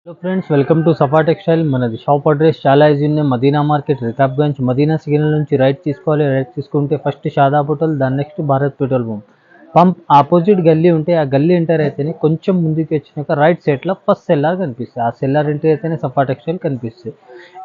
Hello friends, welcome to सफा textile. మనది shop address చాలా ఈజీ ఉంది. మదీనా మార్కెట్ రికాబ్గంజ్ మదీనా సిగ్నల్ నుంచి రైట్ తీసుకోవాలి. రైట్ తీసుకుంటే ఫస్ట్ షాదాబ్ హోటల్, దాని next Bharat petrol pump opposite గల్లీ ఉంటే ఆ గల్లీ ఎంటర్ అయితేనే కొంచెం ముందుకు వచ్చినాక రైట్ సైడ్లో ఫస్ట్ సెల్లార్ కనిపిస్తుంది. ఆ సెల్లార్ ఎంటర్ అయితేనే సఫా టెక్స్టైల్ కనిపిస్తుంది.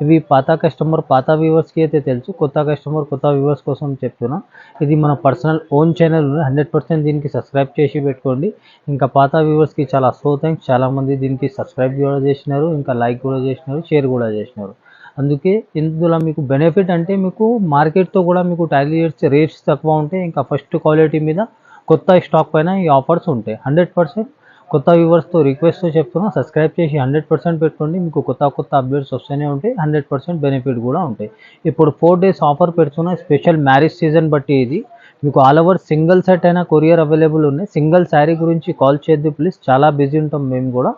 ఇవి పాత కస్టమర్ పాత వ్యూవర్స్కి అయితే తెలుసు, కొత్త కస్టమర్ కొత్త వ్యూవర్స్ కోసం చెప్తున్నా. ఇది మన పర్సనల్ ఓన్ ఛానల్, 100% దీనికి సబ్స్క్రైబ్ చేసి పెట్టుకోండి. ఇంకా పాత వ్యూవర్స్కి చాలా థ్యాంక్స్. చాలామంది దీనికి సబ్స్క్రైబ్ కూడా చేసినారు, ఇంకా లైక్ కూడా చేసినారు, షేర్ కూడా చేసినారు. అందుకే ఇందులో మీకు బెనిఫిట్ అంటే మీకు మార్కెట్తో కూడా మీకు టాలీ చేస్తే రేట్స్ తక్కువ ఉంటాయి. ఇంకా ఫస్ట్ క్వాలిటీ మీద కొత్త స్టాక్ పైన ఈ ఆఫర్స్ ఉంటాయి. 100% కొత్త వ్యూవర్స్తో రిక్వెస్ట్తో చెప్తున్నా, సబ్స్క్రైబ్ చేసి 100% పెట్టుకోండి. మీకు కొత్త అప్డేట్స్ వస్తూనే ఉంటాయి. 100% బెనిఫిట్ కూడా ఉంటాయి. ఇప్పుడు 4 days ఆఫర్ పెడుతున్నా, స్పెషల్ మ్యారేజ్ సీజన్ బట్టి ఇది మీకు ఆల్ ఓవర్ సింగిల్ సెట్ అయినా కొరియర్ అవైలబుల్ ఉన్నాయి. సింగిల్ శారీ గురించి కాల్ చేయొద్దు ప్లీజ్, చాలా బిజీ ఉంటాం మేము కూడా.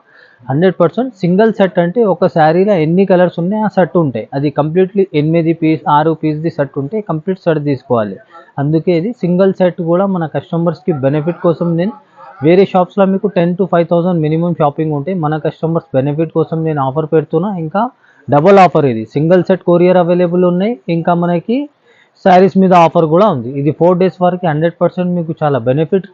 100% సింగిల్ సెట్ అంటే ఒక శారీలో ఎన్ని కలర్స్ ఉన్నాయి ఆ సెట్ ఉంటాయి. అది కంప్లీట్లీ 8 పీస్ 6 పీస్ది సెట్ ఉంటే కంప్లీట్ సెట్ తీసుకోవాలి. అందుకే ఇది సింగిల్ సెట్ కూడా మన కస్టమర్స్కి బెనిఫిట్ కోసం. నేను వేరే షాప్స్లో మీకు 10 to 5,000 మినిమం షాపింగ్ ఉంటాయి. మన కస్టమర్స్ బెనిఫిట్ కోసం నేను ఆఫర్ పెడుతున్నా. ఇంకా డబల్ ఆఫర్, ఇది సింగిల్ సెట్ కొరియర్ అవైలబుల్ ఉన్నాయి. ఇంకా మనకి శారీస్ మీద ఆఫర్ కూడా ఉంది. ఇది 4 days వరకు 100% మీకు చాలా బెనిఫిట్.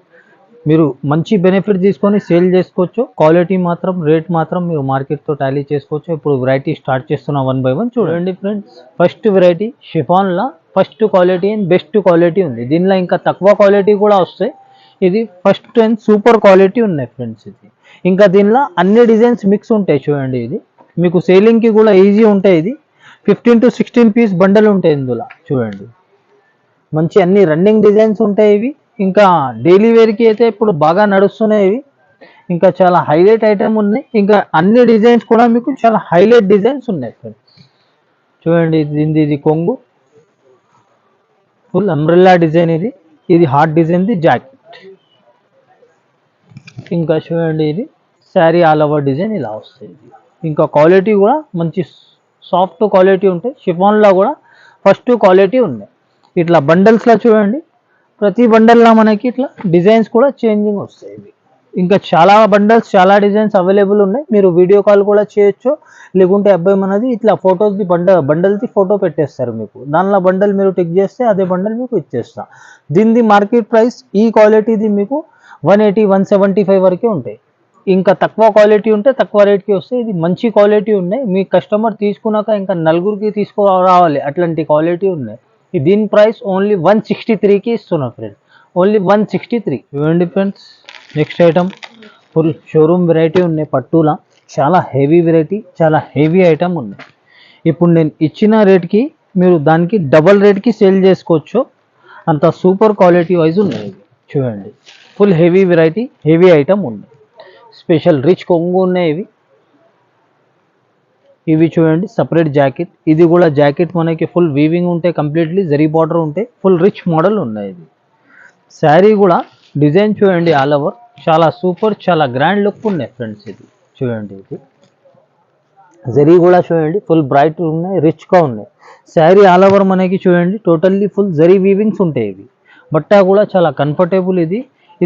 మీరు మంచి బెనిఫిట్ తీసుకొని సేల్ చేసుకోవచ్చు. క్వాలిటీ మాత్రం రేట్ మాత్రం మీరు మార్కెట్తో టాలీ చేసుకోవచ్చు. ఇప్పుడు వెరైటీ స్టార్ట్ చేస్తున్నా 1 by 1 చూడండి ఫ్రెండ్స్. ఫస్ట్ వెరైటీ షిఫాన్లో first quality and best quality ఉంది. దీనిలో ఇంకా తక్కువ క్వాలిటీ కూడా వస్తాయి. ఇది ఫస్ట్ అండ్ సూపర్ క్వాలిటీ ఉన్నాయి ఫ్రెండ్స్. ఇది ఇంకా దీనిలో అన్ని డిజైన్స్ మిక్స్ ఉంటాయి. చూడండి, ఇది మీకు సేలింగ్కి కూడా ఈజీ ఉంటాయి. ఇది 15 to 16 పీస్ బండల్ ఉంటాయి ఇందులో. చూడండి, మంచి అన్ని రన్నింగ్ డిజైన్స్ ఉంటాయి ఇవి. ఇంకా డైలీ వేర్కి అయితే ఇప్పుడు బాగా నడుస్తున్నాయి ఇవి. ఇంకా చాలా హైలైట్ ఐటమ్ ఉన్నాయి. ఇంకా అన్ని డిజైన్స్ కూడా మీకు చాలా హైలైట్ డిజైన్స్ ఉన్నాయి ఫ్రెండ్స్. చూడండి, ఇది కొంగు ఫుల్ అంబ్రెల్లా డిజైన్. ఇది హార్ట్ డిజైన్ది జాకెట్. ఇంకా చూడండి, ఇది శారీ ఆల్ ఓవర్ డిజైన్ ఇలా వస్తుంది. ఇంకా క్వాలిటీ కూడా మంచి సాఫ్ట్ క్వాలిటీ ఉంటాయి. షిఫాన్లో కూడా ఫస్ట్ క్వాలిటీ ఉన్నాయి. ఇట్లా బండల్స్లో చూడండి, ప్రతి బండల్లో మనకి ఇట్లా డిజైన్స్ కూడా చేంజింగ్ వస్తాయి. ఇంకా చాలా బండల్స్ చాలా డిజైన్స్ అవైలబుల్ ఉన్నాయి. మీరు వీడియో కాల్ కూడా చేయొచ్చు, లేకుంటే అబ్బాయి మనది ఇట్లా ఫొటోస్ది బండల్ది ఫోటో పెట్టేస్తారు మీకు. దానిలో బండల్ మీరు టిక్ చేస్తే అదే బండల్ మీకు ఇచ్చేస్తా. దీనిది మార్కెట్ ప్రైస్ ఈ క్వాలిటీది మీకు 180 175 వరకే ఉంటాయి. ఇంకా తక్కువ క్వాలిటీ ఉంటే తక్కువ రేట్కి వస్తాయి. ఇది మంచి క్వాలిటీ ఉన్నాయి. మీ కస్టమర్ తీసుకున్నాక ఇంకా నలుగురికి తీసుకురావాలి, అట్లాంటి క్వాలిటీ ఉన్నాయి. దీని ప్రైస్ ఓన్లీ 163కి ఇస్తున్నా ఫ్రెండ్స్, ఓన్లీ 163. చూడండి friends, next item full showroom variety ఉన్నాయి. పట్టులా చాలా హెవీ వెరైటీ, చాలా హెవీ ఐటమ్ ఉన్నాయి. ఇప్పుడు నేను ఇచ్చిన రేట్కి మీరు దానికి డబల్ రేట్కి సేల్ చేసుకోవచ్చు. అంత సూపర్ క్వాలిటీ వైజ్ ఉన్నాయి. చూడండి, full heavy variety, heavy item ఉన్నాయి. స్పెషల్ రిచ్ కొంగు ఉన్నాయి ఇవి చూడండి. సపరేట్ జాకెట్, ఇది కూడా జాకెట్ మనకి ఫుల్ వీవింగ్ ఉంటాయి, కంప్లీట్లీ జరీ బార్డర్ ఉంటాయి. ఫుల్ రిచ్ మోడల్ ఉన్నాయి. ఇది శారీ కూడా డిజైన్ చూడండి ఆల్ ఓవర్ చాలా సూపర్, చాలా గ్రాండ్ లుక్ ఉన్నాయి ఫ్రెండ్స్. ఇది చూడండి, ఇది జరీ కూడా చూడండి ఫుల్ బ్రైట్ ఉన్నాయి, రిచ్గా ఉన్నాయి. శారీ ఆల్ ఓవర్ మనకి చూడండి టోటల్లీ ఫుల్ జరీ వీవింగ్స్ ఉంటాయి. ఇవి బట్ట కూడా చాలా కంఫర్టబుల్.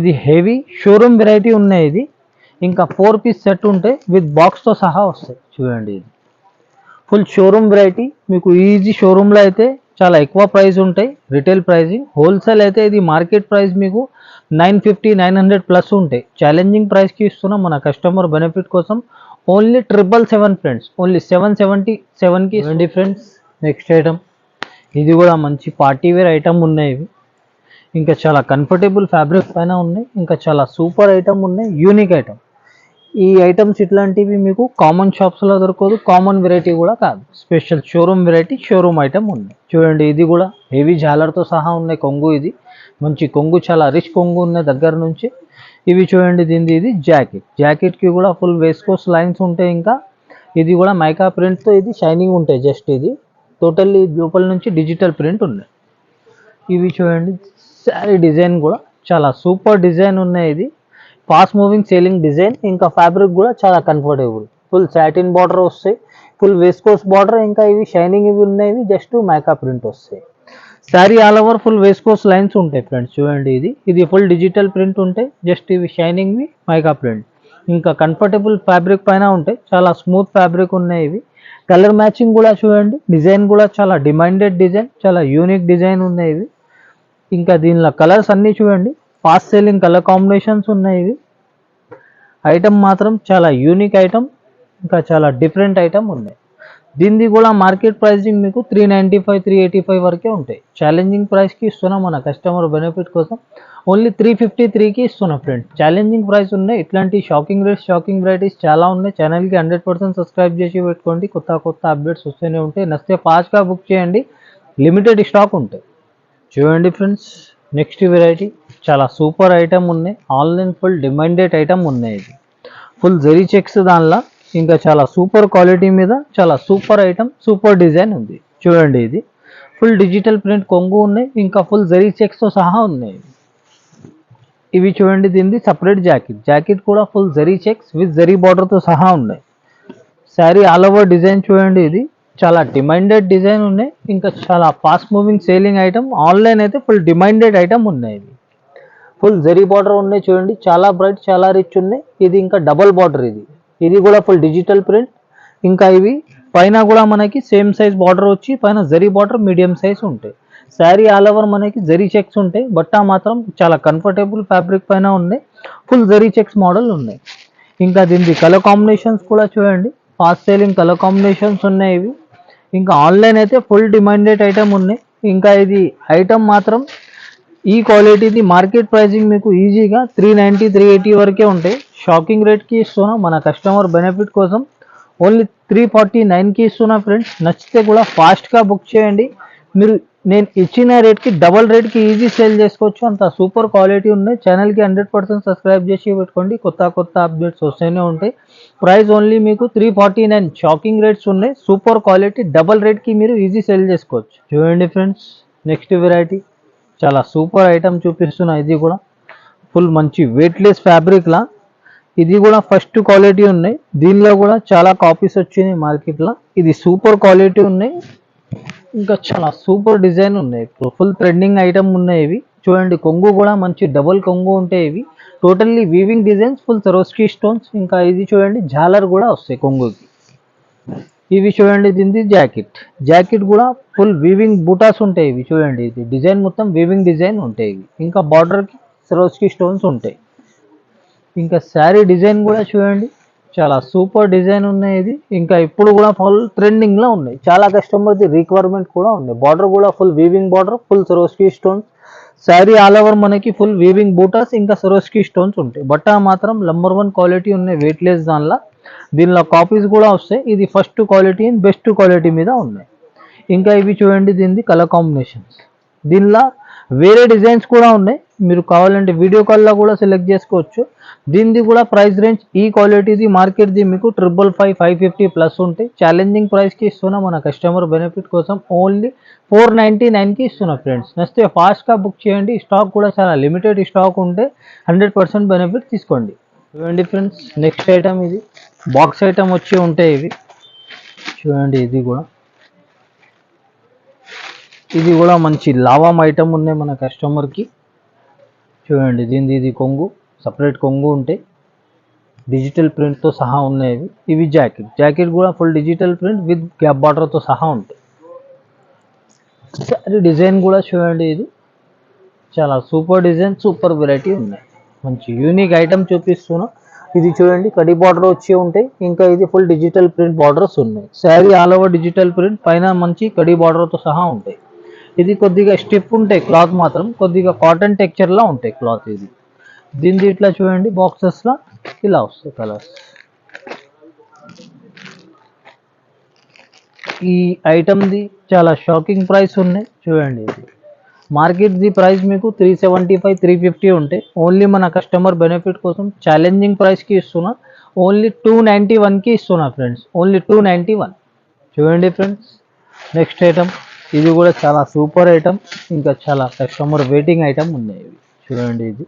ఇది హెవీ షోరూమ్ వెరైటీ ఉన్నాయి. ఇది ఇంకా 4 పీస్ సెట్ ఉంటాయి, విత్ బాక్స్తో సహా వస్తాయి. చూడండి, ఇది ఫుల్ షోరూమ్ వెరైటీ. మీకు ఈజీ షోరూంలో అయితే చాలా ఎక్కువ ప్రైస్ ఉంటాయి రిటైల్ ప్రైసింగ్. హోల్సేల్ అయితే ఇది మార్కెట్ ప్రైస్ మీకు 950 900 ప్లస్ ఉంటాయి. ఛాలెంజింగ్ ప్రైస్కి ఇస్తున్నాం మన కస్టమర్ బెనిఫిట్ కోసం. ఓన్లీ 777 ఫ్రెండ్స్, ఓన్లీ 777కి ఇవ్వండి ఫ్రెండ్స్. నెక్స్ట్ ఐటమ్, ఇది కూడా మంచి పార్టీ వేర్ ఐటమ్ ఉన్నాయి. ఇవి ఇంకా చాలా కంఫర్టబుల్ ఫ్యాబ్రిక్ పైన ఉన్నాయి. ఇంకా చాలా సూపర్ ఐటమ్ ఉన్నాయి, యూనిక్ ఐటమ్. ఈ ఐటమ్స్ ఇట్లాంటివి మీకు కామన్ షాప్స్లో దొరకదు, కామన్ వెరైటీ కూడా కాదు. Special showroom variety, showroom item ఉంది. చూడండి, ఇది కూడా హెవీ జాలర్తో సహా ఉన్నాయి కొంగు. ఇది మంచి కొంగు, చాలా రిచ్ కొంగు ఉన్నాయి దగ్గర నుంచి. ఇవి చూడండి, ఇది జాకెట్కి కూడా ఫుల్ వేస్కోస్ లైన్స్ ఉంటాయి. ఇంకా ఇది కూడా మైకా ప్రింట్తో ఇది షైనింగ్ ఉంటాయి. జస్ట్ ఇది టోటల్లీ లోపల నుంచి డిజిటల్ ప్రింట్ ఉన్నాయి. ఇవి చూడండి, శారీ డిజైన్ కూడా చాలా సూపర్ డిజైన్ ఉన్నాయి. ఇది ఫాస్ట్ మూవింగ్ సేలింగ్ డిజైన్. ఇంకా ఫ్యాబ్రిక్ కూడా చాలా కంఫర్టబుల్. ఫుల్ సాటిన్ బార్డర్ వస్తాయి, ఫుల్ వేస్కోస్ బార్డర్. ఇంకా ఇవి షైనింగ్ ఇవి ఉన్నాయి, జస్ట్ మైకా ప్రింట్ వస్తాయి. Sari all over full viscose lines ఉంటాయి ఫ్రెండ్స్. చూడండి, ఇది ఫుల్ డిజిటల్ ప్రింట్ ఉంటాయి. జస్ట్ ఇవి షైనింగ్వి మైకా ప్రింట్. ఇంకా కంఫర్టబుల్ ఫ్యాబ్రిక్ పైన ఉంటాయి, చాలా స్మూత్ ఫ్యాబ్రిక్ ఉన్నాయి ఇవి. కలర్ మ్యాచింగ్ కూడా చూడండి, డిజైన్ కూడా చాలా డిమాండెడ్ డిజైన్, చాలా యూనిక్ డిజైన్ ఉన్నాయి ఇవి. ఇంకా దీనిలో కలర్స్ అన్నీ చూడండి, ఫాస్ట్ సెల్లింగ్ కలర్ కాంబినేషన్స్ ఉన్నాయి ఇవి. ఐటమ్ మాత్రం చాలా యూనిక్ ఐటమ్, ఇంకా చాలా డిఫరెంట్ ఐటమ్ ఉన్నాయి. దీనిది కూడా మార్కెట్ ప్రైసింగ్ మీకు 395 385 వరకే ఉంటాయి. ఛాలెంజింగ్ ప్రైస్కి ఇస్తున్నాం మన కస్టమర్ బెనిఫిట్ కోసం. ఓన్లీ 353కి ఇస్తున్నాం ఫ్రెండ్. ఛాలెంజింగ్ ప్రైస్ ఉన్నాయి. ఇట్లాంటి షాకింగ్ రేట్స్, షాకింగ్ వెరైటీస్ చాలా ఉన్నాయి. ఛానల్కి 100% సబ్స్క్రైబ్ చేసి పెట్టుకోండి, కొత్త అప్డేట్స్ వస్తూనే ఉంటాయి. నచ్చితే ఫాస్ట్గా బుక్ చేయండి, లిమిటెడ్ స్టాక్ ఉంటాయి. చూడండి ఫ్రెండ్స్, నెక్స్ట్ వెరైటీ చాలా సూపర్ ఐటమ్ ఉన్నాయి. ఆన్లైన్ ఫుల్ డిమాండెడ్ ఐటమ్ ఉన్నాయి. ఇది ఫుల్ జరీ చెక్స్ దానిలో, ఇంకా చాలా సూపర్ క్వాలిటీ మీద చాలా సూపర్ ఐటమ్, సూపర్ డిజైన్ ఉంది. చూడండి, ఇది ఫుల్ డిజిటల్ ప్రింట్ కొంగు ఉన్నాయి, ఇంకా ఫుల్ జరీ చెక్స్తో సహా ఉన్నాయి. ఇవి చూడండి, దీనిది సపరేట్ జాకెట్ కూడా full zari checks with zari బార్డర్తో సహా ఉన్నాయి. శారీ ఆల్ ఓవర్ డిజైన్ చూడండి, ఇది చాలా డిమాండెడ్ డిజైన్ ఉన్నాయి, ఇంకా చాలా fast moving selling item. Online అయితే ఫుల్ డిమాండెడ్ ఐటమ్ ఉన్నాయి. ఇది ఫుల్ జరీ బార్డర్ ఉన్నాయి చూడండి, చాలా బ్రైట్, చాలా రిచ్ ఉన్నాయి. ఇది ఇంకా డబల్ బార్డర్, ఇది కూడా ఫుల్ డిజిటల్ ప్రింట్. ఇంకా ఇవి పైన కూడా మనకి సేమ్ సైజ్ బార్డర్ వచ్చి పైన జరీ బార్డర్ మీడియం సైజ్ ఉంటాయి. శారీ ఆల్ ఓవర్ మనకి జరీ చెక్స్ ఉంటాయి. బట్ట మాత్రం చాలా కంఫర్టబుల్ ఫ్యాబ్రిక్ పైన ఉన్నాయి, ఫుల్ జరీ చెక్స్ మోడల్ ఉన్నాయి. ఇంకా దీనికి కలర్ కాంబినేషన్స్ కూడా చూడండి, ఫాస్ట్ సేలింగ్ కలర్ కాంబినేషన్స్ ఉన్నాయి ఇవి. ఇంకా ఆన్లైన్ అయితే ఫుల్ డిమాండెడ్ ఐటమ్ ఉన్నాయి. ఇంకా ఇది ఐటమ్ మాత్రం ఈ క్వాలిటీది మార్కెట్ ప్రైసింగ్ మీకు ఈజీగా 390 380 వరకే ఉంటాయి. షాకింగ్ రేట్కి ఇస్తున్నా మన కస్టమర్ బెనిఫిట్ కోసం. ఓన్లీ 349కి ఇస్తున్నా ఫ్రెండ్స్. నచ్చితే కూడా ఫాస్ట్గా బుక్ చేయండి. మీరు నేను ఇచ్చిన రేట్కి డబల్ రేట్కి ఈజీ సేల్ చేసుకోవచ్చు, అంత సూపర్ క్వాలిటీ ఉన్నాయి. ఛానల్కి 100% సబ్స్క్రైబ్ చేసి పెట్టుకోండి, కొత్త అప్డేట్స్ వస్తూనే ఉంటాయి. ప్రైస్ ఓన్లీ మీకు 349. షాకింగ్ రేట్స్ ఉన్నాయి, సూపర్ క్వాలిటీ, డబల్ రేట్కి మీరు ఈజీ సేల్ చేసుకోవచ్చు. చూడండి ఫ్రెండ్స్, నెక్స్ట్ వెరైటీ చాలా సూపర్ ఐటమ్ చూపిస్తున్నా. ఇది కూడా ఫుల్ మంచి వెయిట్లెస్ ఫ్యాబ్రిక్లా, ఇది కూడా ఫస్ట్ క్వాలిటీ ఉన్నాయి. దీనిలో కూడా చాలా కాపీస్ వచ్చినాయి మార్కెట్లో. ఇది సూపర్ క్వాలిటీ ఉన్నాయి, ఇంకా చాలా సూపర్ డిజైన్ ఉన్నాయి. ఫుల్ ట్రెండింగ్ ఐటమ్ ఉన్నాయి ఇవి. చూడండి, కొంగు కూడా మంచి డబుల్ కొంగు ఉంటాయి ఇవి. Totally weaving designs, full Swarovski stones. ఇంకా ఇది చూడండి, జాలర్ కూడా వస్తాయి కొంగుకి. ఇవి చూడండి, దీనిది జాకెట్ కూడా ఫుల్ వీవింగ్ బూటాస్ ఉంటాయి ఇవి. చూడండి, ఇది డిజైన్ మొత్తం వీవింగ్ డిజైన్ ఉంటాయి ఇవి. ఇంకా బార్డర్కి సరోస్కీ స్టోన్స్ ఉంటాయి. ఇంకా శారీ డిజైన్ కూడా చూడండి, చాలా సూపర్ డిజైన్ ఉన్నాయి ఇది. ఇంకా ఇప్పుడు కూడా ఫుల్ ట్రెండింగ్లో ఉన్నాయి, చాలా కస్టమర్ది రిక్వైర్మెంట్ కూడా ఉంది. బార్డర్ కూడా full weaving border, full Swarovski stones. Sari all over మనకి ఫుల్ వీవింగ్ బూటాస్, ఇంకా సరోస్కీ స్టోన్స్ ఉంటాయి. బట్ట మాత్రం నంబర్ 1 క్వాలిటీ ఉన్నాయి, వెయిట్లెస్ దీనిలో కాపీస్ కూడా వస్తాయి. ఇది ఫస్ట్ క్వాలిటీ, బెస్ట్ క్వాలిటీ మీద ఉన్నాయి. ఇంకా ఇవి చూడండి, దీనిది కలర్ కాంబినేషన్స్. దీనిలో వేరే డిజైన్స్ కూడా ఉన్నాయి, మీరు కావాలంటే వీడియో కాల్లో కూడా సెలెక్ట్ చేసుకోవచ్చు. దీనిది కూడా ప్రైస్ రేంజ్ ఈ క్వాలిటీది మార్కెట్ది మీకు 555 550 ప్లస్ ఉంటాయి. ఛాలెంజింగ్ ప్రైస్కి ఇస్తున్నా మన కస్టమర్ బెనిఫిట్ కోసం. ఓన్లీ 499కి ఇస్తున్నా ఫ్రెండ్స్. నచ్చితే ఫాస్ట్గా బుక్ చేయండి. స్టాక్ కూడా చాలా లిమిటెడ్ స్టాక్ ఉంటే 100% బెనిఫిట్ తీసుకోండి. చూడండి ఫ్రెండ్స్, నెక్స్ట్ ఐటమ్ ఇది బాక్స్ ఐటమ్ వచ్చి ఉంటాయి ఇవి. చూడండి, ఇది కూడా మంచి లావామ్ ఐటమ్ ఉన్నాయి మన కస్టమర్కి. చూడండి, ఇది కొంగు, సపరేట్ కొంగు ఉంటాయి, డిజిటల్ ప్రింట్తో సహా ఉన్నాయి ఇవి. ఇవి జాకెట్ కూడా full digital print with gap బార్డర్తో సహా ఉంటాయి. సారీ డిజైన్ కూడా చూడండి, ఇది చాలా సూపర్ డిజైన్, సూపర్ వెరైటీ ఉన్నాయి. మంచి యూనిక్ ఐటమ్ చూపిస్తున్నా. ఇది చూడండి, కడి బార్డర్ వచ్చి ఉంటాయి. ఇంకా ఇది ఫుల్ డిజిటల్ ప్రింట్ బార్డర్స్ ఉన్నాయి. Sari all over digital print, పైన మంచి కడి బార్డర్తో సహా ఉంటాయి. ఇది కొద్దిగా స్టిఫ్ ఉంటాయి, క్లాత్ మాత్రం కొద్దిగా కాటన్ టెక్చర్లా ఉంటాయి క్లాత్. ఇది దీనిది ఇట్లా చూడండి, బాక్సెస్లో ఇలా వస్తాయి కలర్స్. ఈ ఐటమ్ది చాలా షాకింగ్ ప్రైస్ ఉన్నాయి. చూడండి, ఇది మార్కెట్ది ప్రైస్ మీకు 375 350 ఉంటాయి. ఓన్లీ మన కస్టమర్ బెనిఫిట్ కోసం ఛాలెంజింగ్ ప్రైస్కి ఇస్తున్నా. ఓన్లీ 291కి ఇస్తున్నా ఫ్రెండ్స్, ఓన్లీ 291. చూడండి ఫ్రెండ్స్, నెక్స్ట్ ఐటమ్ ఇది కూడా చాలా సూపర్ ఐటమ్, ఇంకా చాలా కస్టమర్ వెయిటింగ్ ఐటమ్ ఉన్నాయి. చూడండి, ఇది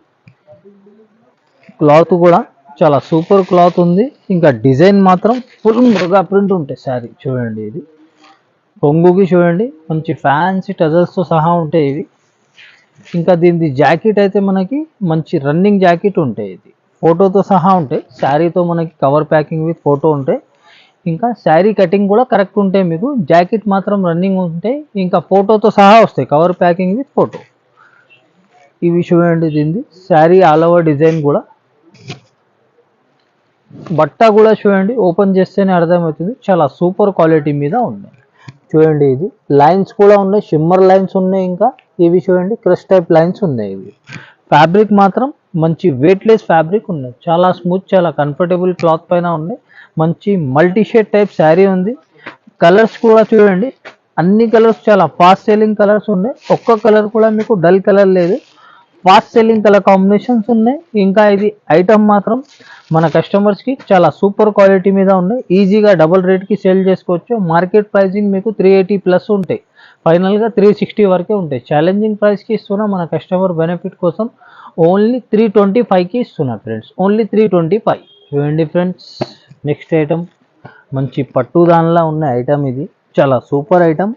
క్లాత్ కూడా చాలా సూపర్ క్లాత్ ఉంది. ఇంకా డిజైన్ మాత్రం ఫుల్ మృగా ప్రింట్ ఉంటాయి శారీ. చూడండి, ఇది కొంగుకి చూడండి మంచి ఫ్యాన్సీ టజల్స్తో సహా ఉంటాయి ఇవి. ఇంకా దీనిది జాకెట్ అయితే మనకి మంచి రన్నింగ్ జాకెట్ ఉంటాయి. ఇది ఫోటోతో సహా ఉంటాయి. శారీతో మనకి కవర్ ప్యాకింగ్ విత్ ఫోటో ఉంటాయి. ఇంకా శారీ కటింగ్ కూడా కరెక్ట్ ఉంటాయి. మీకు జాకెట్ మాత్రం రన్నింగ్ ఉంటాయి. ఇంకా ఫోటోతో సహా వస్తాయి, కవర్ ప్యాకింగ్ విత్ ఫోటో. ఇవి చూడండి, దీనిది శారీ ఆల్ ఓవర్ డిజైన్ కూడా. బట్ట కూడా చూడండి, ఓపెన్ చేస్తేనే అర్థమవుతుంది, చాలా సూపర్ క్వాలిటీ మీద ఉన్నాయి. చూడండి, ఇది లైన్స్ కూడా ఉన్నాయి, షిమ్మర్ లైన్స్ ఉన్నాయి. ఇంకా ఇవి చూడండి, క్రష్ టైప్ లైన్స్ ఉన్నాయి. ఇవి ఫ్యాబ్రిక్ మాత్రం మంచి వెయిట్లెస్ ఫ్యాబ్రిక్ ఉన్నాయి, చాలా స్మూత్, చాలా కంఫర్టబుల్ క్లాత్ పైన ఉన్నాయి. మంచి మల్టీ షేడ్ టైప్ శారీ ఉంది. కలర్స్ కూడా చూడండి, అన్ని కలర్స్ చాలా ఫాస్ట్ సెల్లింగ్ కలర్స్ ఉన్నాయి. ఒక్క కలర్ కూడా మీకు డల్ కలర్ లేదు, ఫాస్ట్ సెల్లింగ్ కలర్ కాంబినేషన్స్ ఉన్నాయి. ఇంకా ఇది ఐటమ్ మాత్రం మన కస్టమర్స్కి చాలా సూపర్ క్వాలిటీ మీద ఉన్నాయి. ఈజీగా డబుల్ రేట్కి సేల్ చేసుకోవచ్చు. మార్కెట్ ప్రైజింగ్ మీకు 380 ప్లస్ ఉంటాయి, ఫైనల్గా 360 వరకే ఉంటాయి. ఛాలెంజింగ్ ప్రైస్కి ఇస్తున్నా, మన కస్టమర్ బెనిఫిట్ కోసం ఓన్లీ 325కి ఇస్తున్నా ఫ్రెండ్స్, ఓన్లీ 325. చూడండి ఫ్రెండ్స్, నెక్స్ట్ ఐటమ్ మంచి పట్టు దానిలా ఉన్న ఐటమ్. ఇది చాలా సూపర్ ఐటమ్,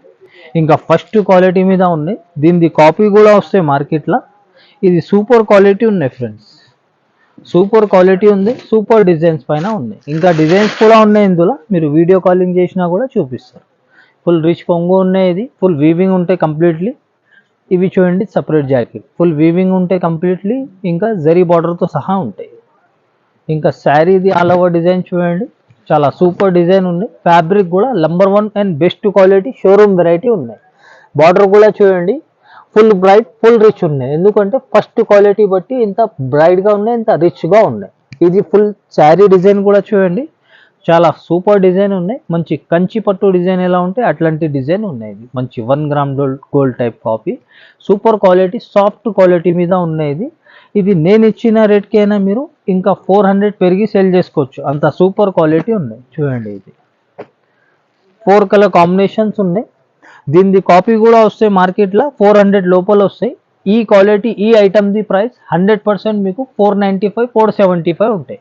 ఇంకా ఫస్ట్ క్వాలిటీ మీద ఉన్నాయి. దీనిది కాపీ కూడా వస్తాయి మార్కెట్లో. ఇది సూపర్ క్వాలిటీ ఉన్నాయి ఫ్రెండ్స్, సూపర్ క్వాలిటీ ఉంది, సూపర్ డిజైన్స్ పైన ఉన్నాయి. ఇంకా డిజైన్స్ కూడా ఉన్నాయి ఇందులో, మీరు వీడియో కాలింగ్ చేసినా కూడా చూపిస్తారు. ఫుల్ రిచ్ కొంగు ఉన్నాయి, ఇది ఫుల్ వీవింగ్ ఉంటాయి కంప్లీట్లీ. ఇవి చూడండి, సపరేట్ జాకెట్ ఫుల్ వీవింగ్ ఉంటాయి కంప్లీట్లీ, ఇంకా జరీ బార్డర్తో సహా ఉంటాయి. ఇంకా శారీది ఆల్ ఓవర్ డిజైన్ చూడండి, చాలా సూపర్ డిజైన్ ఉంది. ఫ్యాబ్రిక్ కూడా number 1 and best quality showroom variety ఉన్నాయి. బార్డర్ కూడా చూడండి, ఫుల్ బ్రైట్, ఫుల్ రిచ్ ఉన్నాయి. ఎందుకంటే ఫస్ట్ క్వాలిటీ బట్టి ఇంత బ్రైట్గా ఉన్నాయి, ఇంత రిచ్గా ఉన్నాయి. ఇది ఫుల్ శారీ డిజైన్ కూడా చూడండి, చాలా సూపర్ డిజైన్ ఉన్నాయి. మంచి కంచి పట్టు డిజైన్ ఎలా ఉంటే అట్లాంటి డిజైన్ ఉన్నాయి. ఇది మంచి 1 gram gold type copy, super quality, soft quality మీద ఉన్నాయి. ఇది నేను ఇచ్చిన రేట్కి అయినా మీరు ఇంకా 400 పెరిగి సేల్ చేసుకోవచ్చు, అంత సూపర్ క్వాలిటీ ఉన్నాయి. చూడండి, ఇది 4 కలర్ కాంబినేషన్స్ ఉన్నాయి. దీనిది కాపీ కూడా వస్తాయి మార్కెట్లో, 400 లోపల వస్తాయి. ఈ క్వాలిటీ, ఈ ఐటమ్ది ప్రైస్ 100% మీకు 495, 475 ఉంటాయి.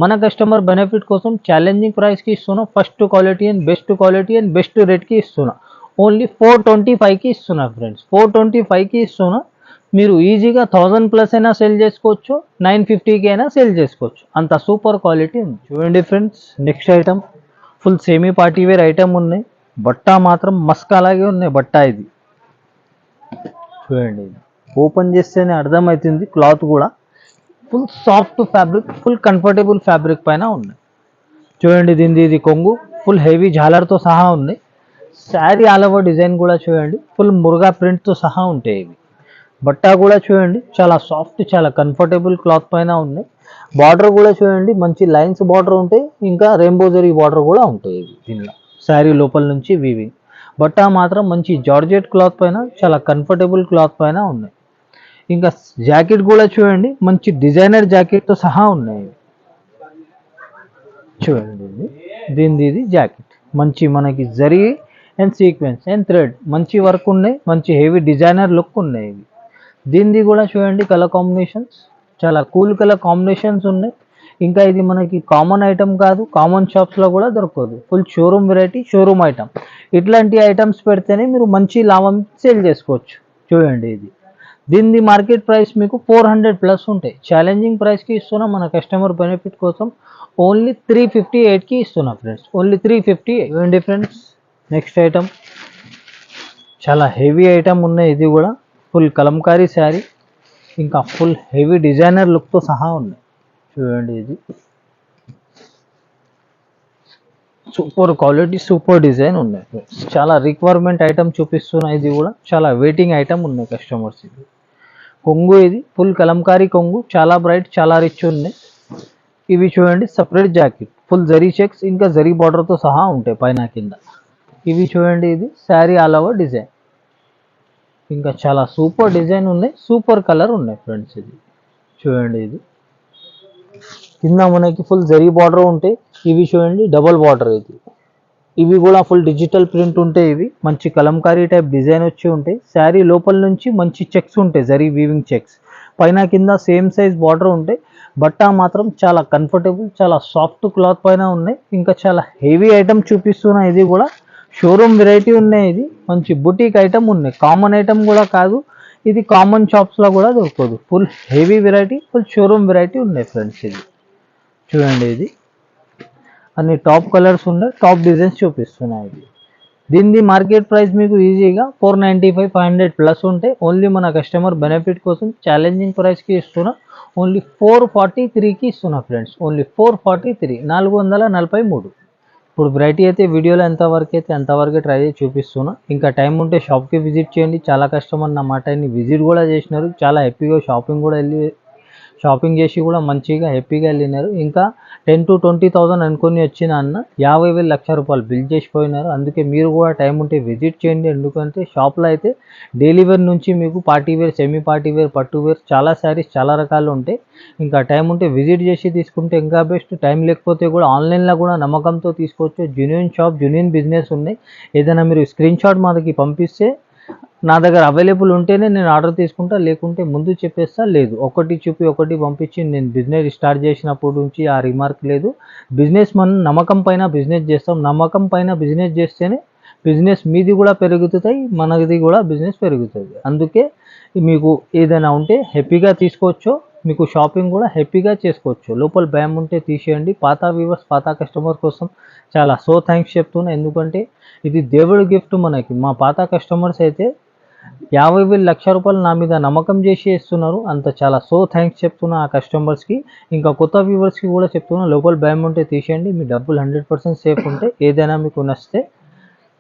మన కస్టమర్ బెనిఫిట్ కోసం ఛాలెంజింగ్ ప్రైస్కి ఇస్తున్నా, ఫస్ట్ క్వాలిటీ అండ్ బెస్ట్ రేట్కి ఇస్తున్నా. ఓన్లీ 425కి ఇస్తున్నా ఫ్రెండ్స్, 425కి ఇస్తున్నా. మీరు ఈజీగా 1000 ప్లస్ అయినా సేల్ చేసుకోవచ్చు, 950కి అయినా సేల్ చేసుకోవచ్చు, అంత సూపర్ క్వాలిటీ ఉంది. చూడండి friends, next item full semi party wear item ఉన్నాయి. బట్ట మాత్రం మస్క్ అలాగే ఉన్నాయి. బట్ట ఇది చూడండి, ఇది ఓపెన్ చేస్తేనే అర్థమవుతుంది. క్లాత్ కూడా full soft fabric, full comfortable fabric పైన ఉన్నాయి. చూడండి, దీనిది ఇది కొంగు ఫుల్ హెవీ జాలర్తో సహా ఉంది. శారీ ఆల్ ఓవర్ డిజైన్ కూడా చూడండి, ఫుల్ మురుగా ప్రింట్తో సహా ఉంటాయి. ఇవి బట్ట కూడా చూడండి, చాలా సాఫ్ట్, చాలా కంఫర్టబుల్ క్లాత్ పైన ఉన్నాయి. బార్డర్ కూడా చూడండి, మంచి లైన్స్ బార్డర్ ఉంటాయి. ఇంకా రెయిన్బో జరీ బార్డర్ కూడా ఉంటాయి. ఇవి దీనిలో శారీ లోపల నుంచి వీవింగ్. బట్ట మాత్రం మంచి జార్జెట్ క్లాత్ పైన, చాలా కంఫర్టబుల్ క్లాత్ పైన ఉన్నాయి. ఇంకా జాకెట్ కూడా చూడండి, మంచి డిజైనర్ జాకెట్తో సహా ఉన్నాయి. చూడండి, దీనిది ఇది జాకెట్ మంచి మనకి zari and sequence and thread మంచి వర్క్ ఉన్నాయి, మంచి హెవీ డిజైనర్ లుక్ ఉన్నాయి. ఇవి దీనిది కూడా చూడండి, కలర్ కాంబినేషన్స్ చాలా కూల్ కలర్ కాంబినేషన్స్ ఉన్నాయి. ఇంకా ఇది మనకి కామన్ ఐటమ్ కాదు, కామన్ షాప్స్లో కూడా దొరకదు. Full showroom variety, showroom item. ఇట్లాంటి ఐటమ్స్ పెడితేనే మీరు మంచి లాభం సేల్ చేసుకోవచ్చు. చూడండి, ఇది దీనిది మార్కెట్ ప్రైస్ మీకు 400 ప్లస్ ఉంటాయి. ఛాలెంజింగ్ ప్రైస్కి ఇస్తున్నా, మన కస్టమర్ బెనిఫిట్ కోసం ఓన్లీ 358కి ఇస్తున్నా ఫ్రెండ్స్, ఓన్లీ 358. చూడండి ఫ్రెండ్స్, నెక్స్ట్ ఐటమ్ చాలా హెవీ ఐటమ్ ఉన్నాయి. ఇది కూడా ఫుల్ కలంకారీ శారీ, ఇంకా ఫుల్ హెవీ డిజైనర్ లుక్తో సహా ఉన్నాయి. చూడండి, ఇది సూపర్ క్వాలిటీ, సూపర్ డిజైన్ ఉన్నాయి ఫ్రెండ్స్. చాలా రిక్వైర్మెంట్ ఐటమ్ చూపిస్తున్నా. ఇది కూడా చాలా వెయిటింగ్ ఐటమ్ ఉన్నాయి కస్టమర్స్. ఇది కొంగు, ఇది ఫుల్ కలంకారీ కొంగు, చాలా బ్రైట్, చాలా రిచ్ ఉన్నాయి. ఇవి చూడండి, separate jacket full zari checks, ఇంకా జరీ బార్డర్తో సహా ఉంటాయి పైన కింద. ఇవి చూడండి, ఇది శారీ ఆల్ ఓవర్ డిజైన్, ఇంకా చాలా సూపర్ డిజైన్ ఉన్నాయి, సూపర్ కలర్ ఉన్నాయి ఫ్రెండ్స్. ఇది చూడండి, ఇది కింద మనకి ఫుల్ జరీ బార్డర్ ఉంటాయి. ఇవి చూడండి, డబల్ బార్డర్. ఇవి కూడా ఫుల్ డిజిటల్ ప్రింట్ ఉంటాయి. ఇవి మంచి కలంకారీ టైప్ డిజైన్ వచ్చి ఉంటాయి. శారీ లోపల నుంచి మంచి చెక్స్ ఉంటాయి, జరీ వీవింగ్ చెక్స్, పైన కింద సేమ్ సైజ్ బార్డర్ ఉంటాయి. బట్ట మాత్రం చాలా కంఫర్టబుల్, చాలా సాఫ్ట్ క్లాత్ పైన ఉన్నాయి. ఇంకా చాలా హెవీ ఐటమ్ చూపిస్తున్నా. ఇది కూడా షోరూమ్ వెరైటీ ఉన్నాయి. ఇది మంచి బుటీక్ ఐటమ్ ఉన్నాయి, కామన్ ఐటమ్ కూడా కాదు. ఇది కామన్ షాప్స్లో కూడా దొరకదు. Full heavy variety, full showroom variety ఉన్నాయి ఫ్రెండ్స్. ఇది చూడండి, ఇది అన్ని టాప్ కలర్స్ ఉన్నాయి, టాప్ డిజైన్స్ చూపిస్తున్నాయి. ఇది దీని మార్కెట్ ప్రైస్ మీకు ఈజీగా 495 500 ప్లస్ ఉంటే ఓన్లీ మన కస్టమర్ బెనిఫిట్ కోసం ఛాలెంజింగ్ ప్రైస్కి ఇస్తున్నా. ఓన్లీ 443కి ఇస్తున్నా ఫ్రెండ్స్, ఓన్లీ 443, 443. ఇప్పుడు వెరైటీ అయితే వీడియోలో ఎంతవరకు అయితే అంతవరకే ట్రై చేసి చూపిస్తున్నా. ఇంకా టైం ఉంటే షాప్కి విజిట్ చేయండి. చాలా కస్టమర్ నా మాటని విజిట్ కూడా చేసినారు, చాలా హ్యాపీగా షాపింగ్ చేసి కూడా మంచిగా హ్యాపీగా వెళ్ళినారు. ఇంకా 10 to 20,000 అనుకొని వచ్చిన అన్న 50,000 లక్ష రూపాయలు బిల్ చేసిపోయినారు. అందుకే మీరు కూడా టైం ఉంటే విజిట్ చేయండి. ఎందుకంటే షాప్లో అయితే డైలీ వేర్ నుంచి మీకు party wear, semi party wear, పట్టు వేర్, చాలా శారీస్ చాలా రకాలు ఉంటాయి. ఇంకా టైం ఉంటే విజిట్ చేసి తీసుకుంటే ఇంకా బెస్ట్. టైం లేకపోతే కూడా ఆన్లైన్లో కూడా నమ్మకంతో తీసుకోవచ్చు. జెన్యూన్ షాప్, జెన్యూన్ బిజినెస్ ఉన్నాయి. ఏదైనా మీరు స్క్రీన్ షాట్ మాకు పంపిస్తే నా దగ్గర అవైలబుల్ ఉంటేనే నేను ఆర్డర్ తీసుకుంటా, లేకుంటే ముందు చెప్పేస్తా. లేదు, ఒకటి చూపి ఒకటి పంపించి నేను బిజినెస్ స్టార్ట్ చేసినప్పటి నుంచి ఆ రిమార్క్ లేదు. బిజినెస్ మనం నమ్మకం పైన బిజినెస్ చేస్తాం. నమ్మకం పైన బిజినెస్ చేస్తేనే బిజినెస్ మీది కూడా పెరుగుతాయి, మనది కూడా బిజినెస్ పెరుగుతుంది. అందుకే మీకు ఏదైనా ఉంటే హ్యాపీగా తీసుకోవచ్చు, మీకు షాపింగ్ కూడా హ్యాపీగా చేసుకోవచ్చు. లోపల భయం ఉంటే తీసేయండి. పాత వ్యూవర్స్, పాత కస్టమర్ కోసం చాలా థ్యాంక్స్ చెప్తున్నా. ఎందుకంటే ఇది దేవుడి గిఫ్ట్ మనకి. మా పాత కస్టమర్స్ అయితే 50,000 లక్ష రూపాయలు నా మీద నమ్మకం చేసి ఇస్తున్నారు. అంత చాలా థ్యాంక్స్ చెప్తున్నా ఆ కస్టమర్స్కి. ఇంకా కొత్త వ్యూవర్స్కి కూడా చెప్తున్నా, లోపల భయం ఉంటే తీసేయండి. మీ డబ్బులు 100% సేఫ్ ఉంటే ఏదైనా మీకు నచ్చితే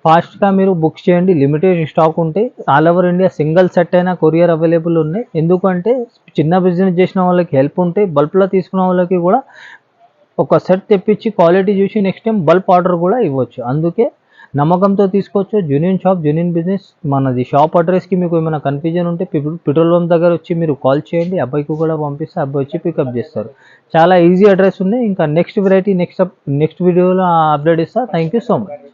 ఫాస్ట్గా మీరు బుక్ చేయండి. లిమిటెడ్ స్టాక్ ఉంటే all over India single set అయినా కొరియర్ అవైలబుల్ ఉన్నాయి. ఎందుకంటే చిన్న బిజినెస్ చేసిన వాళ్ళకి హెల్ప్ ఉంటే, బల్క్లో తీసుకున్న వాళ్ళకి కూడా ఒక సెట్ తెప్పించి క్వాలిటీ చూసి నెక్స్ట్ టైం బల్క్ ఆర్డర్ కూడా ఇవ్వచ్చు. అందుకే నమ్మకంతో తీసుకోవచ్చు. జెన్యూన్ షాప్, జెన్యూన్ బిజినెస్ మనది. షాప్ అడ్రస్కి మీకు ఏమైనా కన్ఫ్యూజన్ ఉంటే పెట్రోల్ పంప్ దగ్గర వచ్చి మీరు కాల్ చేయండి. అబ్బాయికి కూడా పంపిస్తే అబ్బాయి వచ్చి పికప్ చేస్తారు. చాలా ఈజీ అడ్రస్ ఉంది. ఇంకా నెక్స్ట్ వెరైటీ నెక్స్ట్ వీడియోలో అప్డేట్ ఇస్తా. Thank you so much.